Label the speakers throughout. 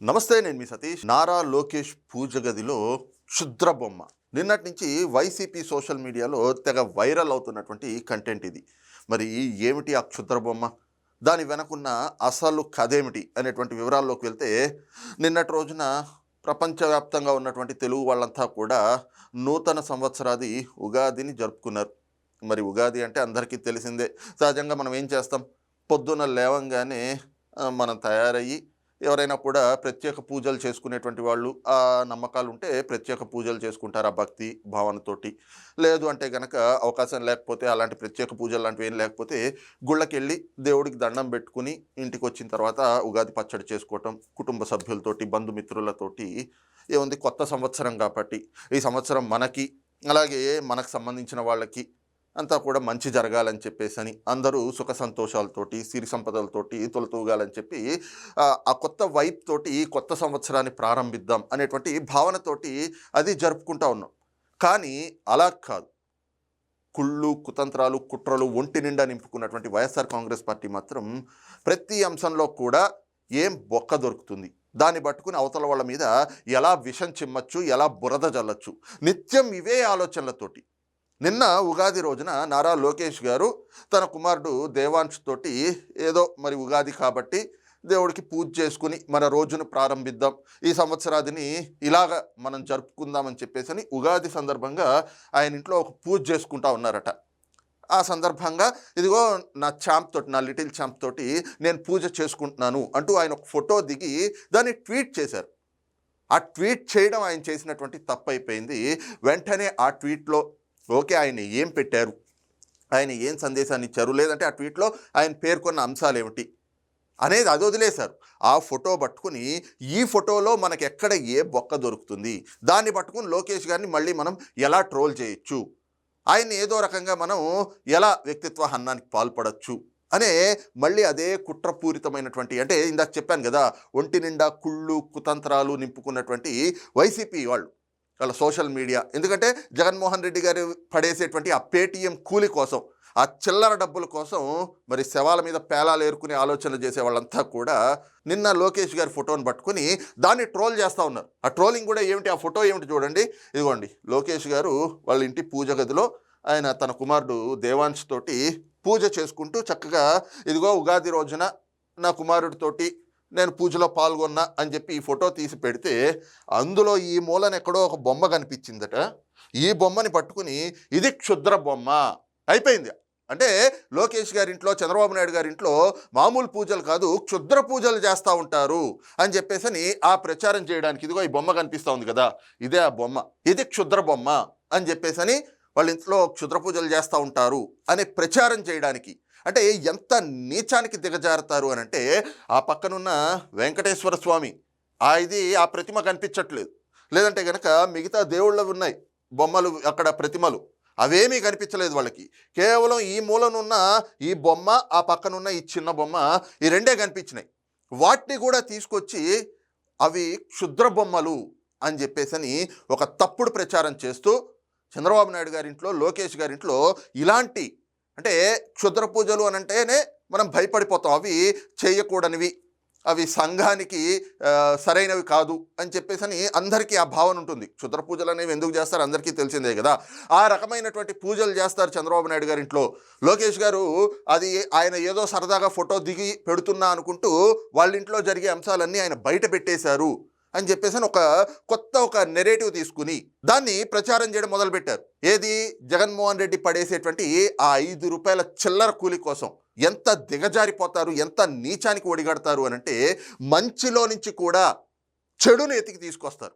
Speaker 1: నమస్తే, నేను మీ సతీష్. నారా లోకేష్ పూజ గదిలో క్షుద్ర బొమ్మ. నిన్నటి నుంచి వైసీపీ సోషల్ మీడియాలో తెగ వైరల్ అవుతున్నటువంటి కంటెంట్ ఇది. మరి ఏమిటి ఆ క్షుద్ర బొమ్మ? దాని వెనకున్న అసలు కథేమిటి అనేటువంటి వివరాల్లోకి వెళ్తే, నిన్నటి రోజున ప్రపంచవ్యాప్తంగా ఉన్నటువంటి తెలుగు వాళ్ళంతా కూడా నూతన సంవత్సరాది ఉగాదిని జరుపుకున్నారు. మరి ఉగాది అంటే అందరికీ తెలిసిందే. సహజంగా మనం ఏం చేస్తాం? పొద్దున లేవంగానే మనం తయారయ్యి ఎవరైనా కూడా ప్రత్యేక పూజలు చేసుకునేటువంటి వాళ్ళు ఆ నమ్మకాలు ఉంటే ప్రత్యేక పూజలు చేసుకుంటారు ఆ భక్తి భావనతోటి. లేదు అంటే గనక అవకాశం లేకపోతే, అలాంటి ప్రత్యేక పూజలు లాంటివి ఏం లేకపోతే, గుళ్ళకెళ్ళి దేవుడికి దండం పెట్టుకుని ఇంటికి వచ్చిన తర్వాత ఉగాది పచ్చడి చేసుకోవటం కుటుంబ సభ్యులతోటి బంధుమిత్రులతోటి. ఏముంది, కొత్త సంవత్సరం కాబట్టి ఈ సంవత్సరం మనకి అలాగే మనకు సంబంధించిన వాళ్ళకి అంతా కూడా మంచి జరగాలని చెప్పేసని, అందరూ సుఖ సంతోషాలతోటి సిరి సంపదలతోటి తొలతూగాలని చెప్పి ఆ కొత్త వైబ్ తోటి కొత్త సంవత్సరాన్ని ప్రారంభిద్దాం అనేటువంటి భావనతోటి అది జరుపుకుంటా ఉన్నాం. కానీ అలా కాదు. కుళ్ళు కుతంత్రాలు కుట్రలు ఒంటి నిండా నింపుకున్నటువంటి వైఎస్ఆర్ కాంగ్రెస్ పార్టీ మాత్రం ప్రతి అంశంలో కూడా ఏం బొక్క దొరుకుతుంది, దాన్ని పట్టుకుని అవతల వాళ్ళ మీద ఎలా విషం చిమ్మచ్చు, ఎలా బురద జల్లచ్చు, నిత్యం ఇవే ఆలోచనలతోటి. నిన్న ఉగాది రోజున నారా లోకేష్ గారు తన కుమారుడు దేవాంశ్ తోటి ఏదో మరి ఉగాది కాబట్టి దేవుడికి పూజ చేసుకుని మన రోజును ప్రారంభిద్దాం, ఈ సంవత్సరాదిని ఇలాగ మనం జరుపుకుందామని చెప్పేసి ఉగాది సందర్భంగా ఆయన ఇంట్లో ఒక పూజ చేసుకుంటా ఉన్నారట. ఆ సందర్భంగా ఇదిగో నా ఛాంప్ తోటి, నా లిటిల్ ఛాంప్ తోటి నేను పూజ చేసుకుంటున్నాను అంటూ ఆయన ఒక ఫోటో దిగి దాన్ని ట్వీట్ చేశారు. ఆ ట్వీట్ చేయడం ఆయన చేసినటువంటి తప్పు అయిపోయింది. వెంటనే ఆ ట్వీట్లో ఓకే, ఆయన ఏం పెట్టారు, ఆయన ఏం సందేశాన్ని ఇచ్చారు, లేదంటే ఆ ట్వీట్లో ఆయన పేర్కొన్న అంశాలు ఏమిటి అనేది అది వదిలేశారు. ఆ ఫోటో పట్టుకుని ఈ ఫోటోలో మనకి ఎక్కడ ఏ బొక్క దొరుకుతుంది, దాన్ని పట్టుకుని లోకేష్ గారిని మళ్ళీ మనం ఎలా ట్రోల్ చేయొచ్చు, ఆయన్ని ఏదో రకంగా మనం ఎలా వ్యక్తిత్వ హననానికి పాల్పడచ్చు అనే మళ్ళీ అదే కుట్రపూరితమైనటువంటి, అంటే ఇందాక చెప్పాను కదా, ఒంటి నిండా కుళ్ళు కుతంత్రాలు నింపుకున్నటువంటి వైసీపీ వాళ్ళ సోషల్ మీడియా. ఎందుకంటే జగన్మోహన్ రెడ్డి గారు పడేసేటువంటి ఆ పేటీఎం కూలి కోసం, ఆ చిల్లర డబ్బుల కోసం మరి శవాల మీద పేలాలు ఏరుకునే ఆలోచనలు చేసే వాళ్ళంతా కూడా నిన్న లోకేష్ గారి ఫోటోని పట్టుకుని దాన్ని ట్రోల్ చేస్తూ ఉన్నారు. ఆ ట్రోలింగ్ కూడా ఏమిటి, ఆ ఫోటో ఏమిటి చూడండి. ఇదిగోండి, లోకేష్ గారు వాళ్ళ ఇంటి పూజ గదిలో ఆయన తన కుమారుడు దేవాంశ్ తోటి పూజ చేసుకుంటూ చక్కగా ఇదిగో ఉగాది రోజున నా కుమారుడితోటి నేను పూజలో పాల్గొన్నా అని చెప్పి ఈ ఫోటో తీసి పెడితే, అందులో ఈ మూలన ఎక్కడో ఒక బొమ్మ కనిపించిందట. ఈ బొమ్మని పట్టుకుని ఇది క్షుద్ర బొమ్మ అయిపోయింది. అంటే లోకేష్ గారింట్లో, చంద్రబాబు నాయుడు గారింట్లో మామూలు పూజలు కాదు, క్షుద్ర పూజలు చేస్తూ ఉంటారు అని చెప్పేసి ఆ ప్రచారం చేయడానికి, ఇదిగో ఈ బొమ్మ కనిపిస్తూ ఉంది కదా, ఇదే ఆ బొమ్మ, ఇది క్షుద్ర బొమ్మ అని చెప్పేసి వాళ్ళ ఇంట్లో క్షుద్ర పూజలు చేస్తూ ఉంటారు అనే ప్రచారం చేయడానికి. అంటే ఎంత నీచానికి దిగజారుతారు అని అంటే, ఆ పక్కనున్న వెంకటేశ్వర స్వామి ఆ ప్రతిమ కనిపించట్లేదు, లేదంటే కనుక మిగతా దేవుళ్ళు ఉన్నాయి బొమ్మలు, అక్కడ ప్రతిమలు అవేమీ కనిపించలేదు వాళ్ళకి. కేవలం ఈ మూలనున్న ఈ బొమ్మ, ఆ పక్కనున్న ఈ చిన్న బొమ్మ, ఈ రెండే కనిపించినాయి. వాటిని కూడా తీసుకొచ్చి అవి క్షుద్ర బొమ్మలు అని చెప్పేసి ఒక తప్పుడు ప్రచారం చేస్తూ చంద్రబాబు నాయుడు గారింట్లో, లోకేష్ గారింట్లో ఇలాంటి, అంటే క్షుద్ర పూజలు అని అంటేనే మనం భయపడిపోతాం, అవి చేయకూడనివి, అవి సంఘానికి సరైనవి కాదు అని చెప్పేసి అందరికీ ఆ భావన ఉంటుంది. క్షుద్ర పూజలు అనేవి ఎందుకు చేస్తారు అందరికీ తెలిసిందే కదా. ఆ రకమైనటువంటి పూజలు చేస్తారు చంద్రబాబు నాయుడు గారింట్లో. లోకేష్ గారు అది ఆయన ఏదో సరదాగా ఫోటో దిగి పెడుతున్నా అనుకుంటూ వాళ్ళ ఇంట్లో జరిగే అంశాలన్నీ ఆయన బయట పెట్టేశారు అని చెప్పేసి ఒక నెరేటివ్ తీసుకుని దాన్ని ప్రచారం చేయడం మొదలుపెట్టారు. ఏది, జగన్మోహన్ రెడ్డి పడేసేటువంటి ఆ 5 రూపాయల చిల్లర కూలి కోసం ఎంత దిగజారిపోతారు, ఎంత నీచానికి ఒడిగడతారు అనంటే, మంచిలో నుంచి కూడా చెడును ఎతికి తీసుకొస్తారు.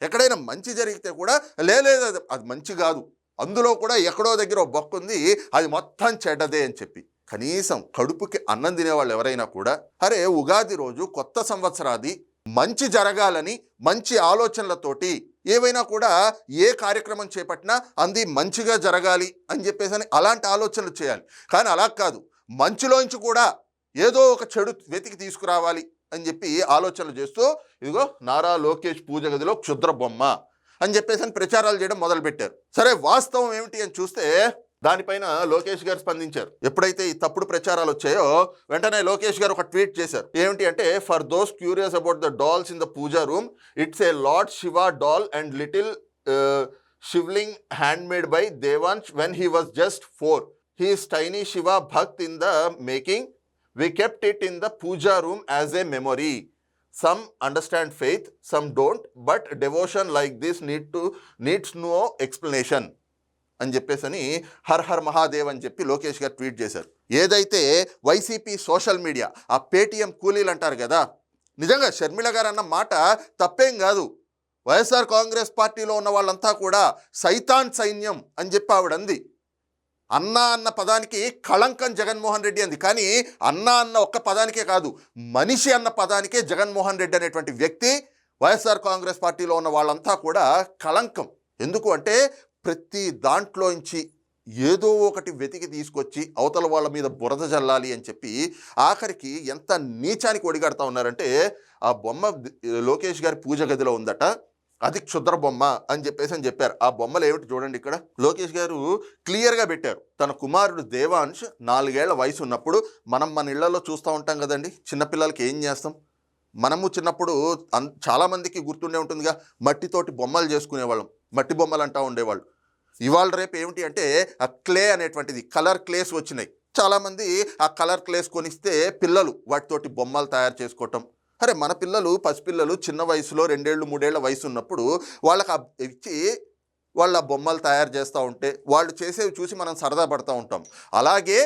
Speaker 1: ఎక్కడైనా మంచి జరిగితే కూడా లేదు అది మంచి కాదు, అందులో కూడా ఎక్కడో దగ్గర ఒక బొక్క ఉంది, అది మొత్తం చెడ్డదే అని చెప్పి. కనీసం కడుపుకి అన్నం తినేవాళ్ళు ఎవరైనా కూడా, అరే ఉగాది రోజు కొత్త సంవత్సరాది మంచి జరగాలని మంచి ఆలోచనలతోటి ఏవైనా కూడా ఏ కార్యక్రమం చేపట్టినా అంది మంచిగా జరగాలి అని చెప్పేసి అలాంటి ఆలోచనలు చేయాలి. కానీ అలా కాదు, మంచిలోంచి కూడా ఏదో ఒక చెడు వెతికి తీసుకురావాలి అని చెప్పి ఆలోచనలు చేస్తూ ఇదిగో నారా లోకేష్ పూజ గదిలో క్షుద్ర బొమ్మ అని చెప్పేసి ప్రచారాలు చేయడం మొదలుపెట్టారు. సరే, వాస్తవం ఏమిటి అని చూస్తే దానిపైన లోకేష్ గారు స్పందించారు. ఎప్పుడైతే ఈ తప్పుడు ప్రచారాలు వచ్చాయో వెంటనే లోకేష్ గారు ఒక ట్వీట్ చేశారు. ఏమిటి అంటే, for those curious about the dolls in the puja room, it's a lord Shiva doll and little Shivling handmade by Devansh when he was just 4. He is tiny Shiva bhakt in the making. We kept it in the puja room as a memory. Some understand faith, some don't, but devotion like this needs no explanation అని చెప్పేసని her her Mahadev అని చెప్పి లోకేష్ గారు tweet చేశారు. ఏదైతే YCP social media ఆ Paytm కూలీలు అంటారు కదా, నిజంగా షర్మిల గారు అన్న మాట తప్పేం కాదు. వైఎస్ఆర్ కాంగ్రెస్ పార్టీలో ఉన్న వాళ్ళంతా కూడా సైతాన్ సైన్యం అని చెప్పి ఆవిడంది. అన్నా అన్న పదానికి కళంకం జగన్మోహన్ రెడ్డి అంది. కానీ అన్నా అన్న ఒక్క పదానికే కాదు, మనిషి అన్న పదానికే జగన్మోహన్ రెడ్డి అనేటువంటి వ్యక్తి, వైఎస్ఆర్ కాంగ్రెస్ పార్టీలో ఉన్న వాళ్ళంతా కూడా కళంకం. ఎందుకు అంటే ప్రతి దాంట్లోంచి ఏదో ఒకటి వెతికి తీసుకొచ్చి అవతల వాళ్ళ మీద బురద జల్లాలి అని చెప్పి ఆఖరికి ఎంత నీచానికి ఒడిగడతా ఉన్నారంటే, ఆ బొమ్మ లోకేష్ గారి పూజ గదిలో ఉందట, అది క్షుద్ర బొమ్మ అని చెప్పారు. ఆ బొమ్మలు ఏమిటి చూడండి, ఇక్కడ లోకేష్ గారు క్లియర్గా పెట్టారు. తన కుమారుడు దేవాంశ్ 4 ఏళ్ల వయసు ఉన్నప్పుడు, మనం మన ఇళ్లలో చూస్తూ ఉంటాం కదండి, చిన్నపిల్లలకి ఏం చేస్తాం, మనము చిన్నప్పుడు చాలామందికి గుర్తుండే ఉంటుందిగా, మట్టితోటి బొమ్మలు చేసుకునేవాళ్ళం, మట్టి బొమ్మలు అంటూ ఉండేవాళ్ళు. ఇవాళ రేపు ఏమిటి అంటే ఆ క్లే అనేటువంటిది, కలర్ క్లేస్ వచ్చినాయి. చాలామంది ఆ కలర్ క్లేస్ కొనిస్తే పిల్లలు వాటితోటి బొమ్మలు తయారు చేసుకోవటం. అరే మన పిల్లలు, పసిపిల్లలు చిన్న వయసులో 2 ఏళ్ళు 3 ఏళ్ల వయసు ఉన్నప్పుడు వాళ్ళకి ఇచ్చి వాళ్ళ బొమ్మలు తయారు చేస్తూ ఉంటే వాళ్ళు చేసేవి చూసి మనం సరదా పడుతూ ఉంటాం. అలాగే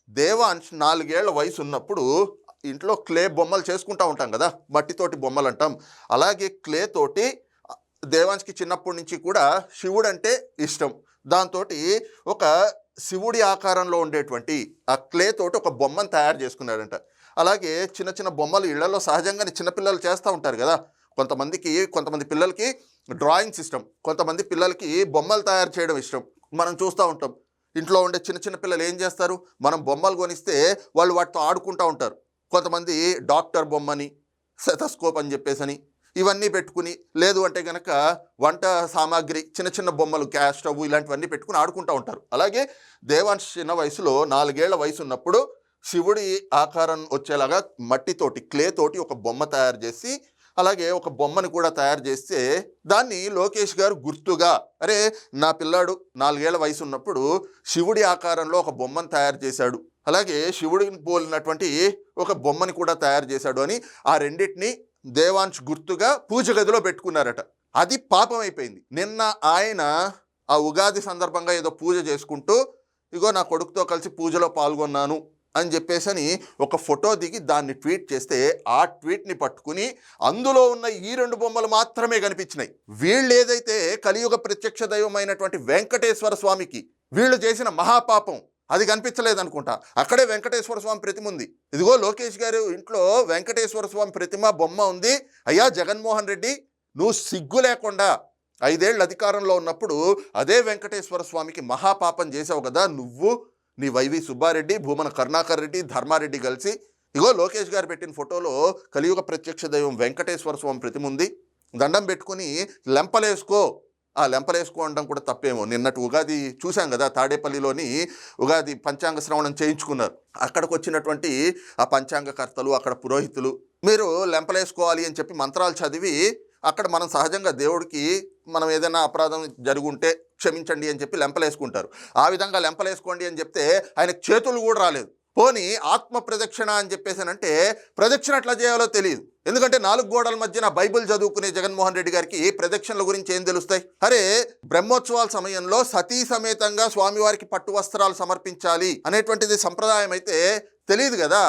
Speaker 1: దేవాంశ్ 4 ఏళ్ల వయసు ఉన్నప్పుడు ఇంట్లో క్లే బొమ్మలు చేసుకుంటూ ఉంటాం కదా, మట్టితోటి బొమ్మలు అంటాం. అలాగే క్లే తోటి దేవాంశ్కి చిన్నప్పటి నుంచి కూడా శివుడు అంటే ఇష్టం. దాంతో ఒక శివుడి ఆకారంలో ఉండేటువంటి ఆ క్లే తోటి ఒక బొమ్మను తయారు చేసుకున్నాడంట. అలాగే చిన్న చిన్న బొమ్మలు ఇళ్లలో సహజంగానే చిన్నపిల్లలు చేస్తూ ఉంటారు కదా, కొంతమంది పిల్లలకి డ్రాయింగ్స్ ఇష్టం, కొంతమంది పిల్లలకి బొమ్మలు తయారు చేయడం ఇష్టం. మనం చూస్తూ ఉంటాం ఇంట్లో ఉండే చిన్న చిన్న పిల్లలు ఏం చేస్తారు, మనం బొమ్మలు కొనిస్తే వాళ్ళు వాటితో ఆడుకుంటూ ఉంటారు. కొంతమంది డాక్టర్ బొమ్మని, సెథస్కోప్ అని చెప్పేసని ఇవన్నీ పెట్టుకుని, లేదు అంటే కనుక వంట సామాగ్రి చిన్న చిన్న బొమ్మలు, గ్యాస్ స్టవ్ ఇలాంటివన్నీ పెట్టుకుని ఆడుకుంటూ ఉంటారు. అలాగే దేవాంశ్ చిన్న వయసులో 4 ఏళ్ల వయసు ఉన్నప్పుడు శివుడి ఆకారం వచ్చేలాగా మట్టితోటి క్లే తోటి ఒక బొమ్మ తయారు చేసి, అలాగే ఒక బొమ్మని కూడా తయారు చేస్తే దాన్ని లోకేష్ గారు గుర్తుగా, అరే నా పిల్లాడు 4 ఏళ్ల వయసు ఉన్నప్పుడు శివుడి ఆకారంలో ఒక బొమ్మను తయారు చేశాడు, అలాగే శివుడిని పోలినటువంటి ఒక బొమ్మని కూడా తయారు చేశాడు అని ఆ రెండింటిని దేవాంశ్ గుర్తుగా పూజ గదిలో పెట్టుకున్నారట. అది పాపం అయిపోయింది. నిన్న ఆయన ఆ ఉగాది సందర్భంగా ఏదో పూజ చేసుకుంటూ, ఇగో నా కొడుకుతో కలిసి పూజలో పాల్గొన్నాను అని చెప్పేసని ఒక ఫోటో దిగి దాన్ని ట్వీట్ చేస్తే, ఆ ట్వీట్ని పట్టుకుని అందులో ఉన్న ఈ 2 బొమ్మలు మాత్రమే కనిపించినాయి. వీళ్ళు ఏదైతే కలియుగ ప్రత్యక్ష దైవమైనటువంటి వెంకటేశ్వర స్వామికి వీళ్ళు చేసిన మహాపాపం అది కనిపించలేదనుకుంటా. అక్కడే వెంకటేశ్వర స్వామి ప్రతిమ ఉంది. ఇదిగో లోకేష్ గారు ఇంట్లో వెంకటేశ్వర స్వామి ప్రతిమ బొమ్మ ఉంది. అయ్యా జగన్మోహన్ రెడ్డి, నువ్వు సిగ్గు లేకుండా 5 ఏళ్ళు అధికారంలో ఉన్నప్పుడు అదే వెంకటేశ్వర స్వామికి మహాపాపం చేసావు కదా నువ్వు, నీ వైవి సుబ్బారెడ్డి, భూమన కరుణాకర్ రెడ్డి, ధర్మారెడ్డి కలిసి. ఇగో లోకేష్ గారు పెట్టిన ఫోటోలో కలియుగ ప్రత్యక్ష దైవం వెంకటేశ్వర స్వామి ప్రతిమ ఉంది. దండం పెట్టుకుని లెంపలేసుకో. ఆ లెంపలేసుకో అనడం కూడా తప్పేమో. నిన్నటి ఉగాది చూశాం కదా, తాడేపల్లిలోని ఉగాది పంచాంగ శ్రవణం చేయించుకున్నారు. అక్కడికి వచ్చినటువంటి ఆ పంచాంగకర్తలు, అక్కడ పురోహితులు, మీరు లెంపలేసుకోవాలి అని చెప్పి మంత్రాలు చదివి, అక్కడ మనం సహజంగా దేవుడికి మనం ఏదైనా అపరాధం జరుగుంటే క్షమించండి అని చెప్పి లెంపలేసుకుంటారు. ఆ విధంగా లెంపలేసుకోండి అని చెప్తే ఆయనకు చేతులు కూడా రాలేదు. పోనీ ఆత్మ ప్రదక్షిణ అని చెప్పేసానంటే ప్రదక్షిణ ఎట్లా చేయాలో తెలియదు. ఎందుకంటే 4 గోడల మధ్యన బైబిల్ చదువుకునే జగన్మోహన్ రెడ్డి గారికి ప్రదక్షిణల గురించి ఏం తెలుస్తాయి? అరే బ్రహ్మోత్సవాల సమయంలో సతీ సమేతంగా స్వామివారికి పట్టు వస్త్రాలు సమర్పించాలి అనేటువంటిది సంప్రదాయం అయితే తెలియదు కదా.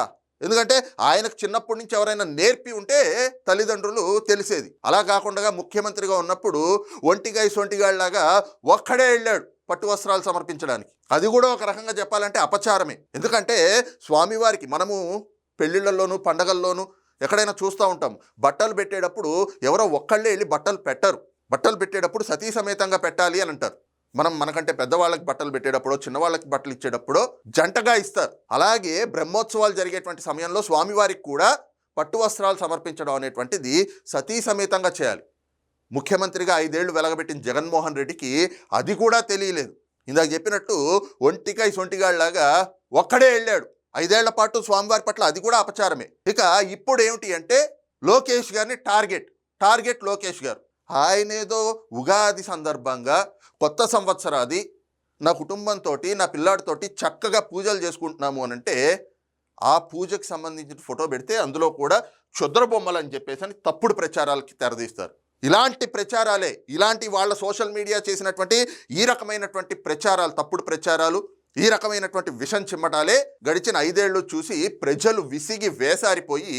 Speaker 1: ఎందుకంటే ఆయనకు చిన్నప్పటి నుంచి ఎవరైనా నేర్పి ఉంటే తల్లిదండ్రులు తెలిసేది. అలా కాకుండా ముఖ్యమంత్రిగా ఉన్నప్పుడు ఒంటిగాయ సొంటిగాళ్ళలాగా ఒక్కడే వెళ్ళాడు పట్టు వస్త్రాలు సమర్పించడానికి. అది కూడా ఒక రకంగా చెప్పాలంటే అపచారమే. ఎందుకంటే స్వామివారికి మనము పెళ్ళిళ్ళల్లోనూ పండగల్లోనూ ఎక్కడైనా చూస్తూ ఉంటాం, బట్టలు పెట్టేటప్పుడు ఎవరో ఒక్కళ్ళే వెళ్ళి బట్టలు పెట్టరు. బట్టలు పెట్టేటప్పుడు సతీ సమేతంగా పెట్టాలి అని అంటారు. మనకంటే పెద్దవాళ్ళకి బట్టలు పెట్టేటప్పుడు, చిన్నవాళ్ళకి బట్టలు ఇచ్చేటప్పుడు జంటగా ఇస్తారు. అలాగే బ్రహ్మోత్సవాలు జరిగేటువంటి సమయంలో స్వామివారికి కూడా పట్టు వస్త్రాలు సమర్పించడం అనేటువంటిది సతీ సమేతంగా చేయాలి. ముఖ్యమంత్రిగా 5 ఏళ్ళు వెలగబెట్టిన జగన్మోహన్ రెడ్డికి అది కూడా తెలియలేదు. ఇందాక చెప్పినట్టు ఒంటికాయ సొంటిగాళ్ళలాగా ఒక్కడే వెళ్ళాడు 5 ఏళ్ల పాటు స్వామివారి పట్ల, అది కూడా అపచారమే. ఇక ఇప్పుడు ఏమిటి అంటే లోకేష్ గారిని టార్గెట్ లోకేష్ గారు. ఆయన ఏదో ఉగాది సందర్భంగా కొత్త సంవత్సరాది నా కుటుంబంతో నా పిల్లాడితోటి చక్కగా పూజలు చేసుకుంటున్నాము అని అంటే ఆ పూజకు సంబంధించిన ఫోటో పెడితే అందులో కూడా క్షుద్ర బొమ్మలు అని చెప్పేసి అని తప్పుడు ప్రచారాలకి తెరదీస్తారు. ఇలాంటి ప్రచారాలే, ఇలాంటి వాళ్ళ సోషల్ మీడియా చేసినటువంటి ఈ రకమైనటువంటి ప్రచారాలు, తప్పుడు ప్రచారాలు, ఈ రకమైనటువంటి విషం చిమ్మటాలే గడిచిన 5 ఏళ్ళు చూసి ప్రజలు విసిగి వేసారిపోయి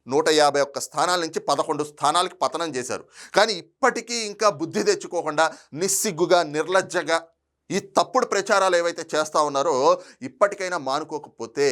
Speaker 1: 151 స్థానాల నుంచి 11 స్థానాలకి పతనం చేశారు. కానీ ఇప్పటికీ ఇంకా బుద్ధి తెచ్చుకోకుండా నిస్సిగ్గుగా, నిర్లజ్జగా ఈ తప్పుడు ప్రచారాలు ఏవైతే చేస్తూ ఉన్నారో ఇప్పటికైనా మానుకోకపోతే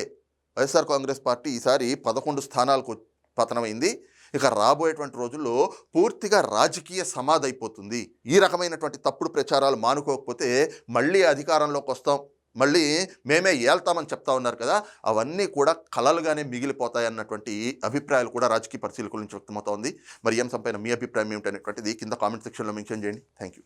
Speaker 1: వైఎస్ఆర్ కాంగ్రెస్ పార్టీ ఈసారి 11 స్థానాలకు పతనమైంది. ఇక రాబోయేటువంటి రోజుల్లో పూర్తిగా రాజకీయ సమాధి అయిపోతుంది. ఈ రకమైనటువంటి తప్పుడు ప్రచారాలు మానుకోకపోతే మళ్ళీ అధికారంలోకి వస్తాం, మళ్ళీ మేమే ఏల్తామని చెప్తా ఉన్నారు కదా, అవన్నీ కూడా కలలుగానే మిగిలిపోతాయి అన్నటువంటి అభిప్రాయాలు కూడా రాజకీయ పరిశీలకుల నుంచి వ్యక్తమవుతోంది. మరి ఈ అంశంపైన మీ అభిప్రాయం ఏమిటనేటువంటిది కింద కామెంట్ సెక్షన్లో మెన్షన్ చేయండి. Thank you.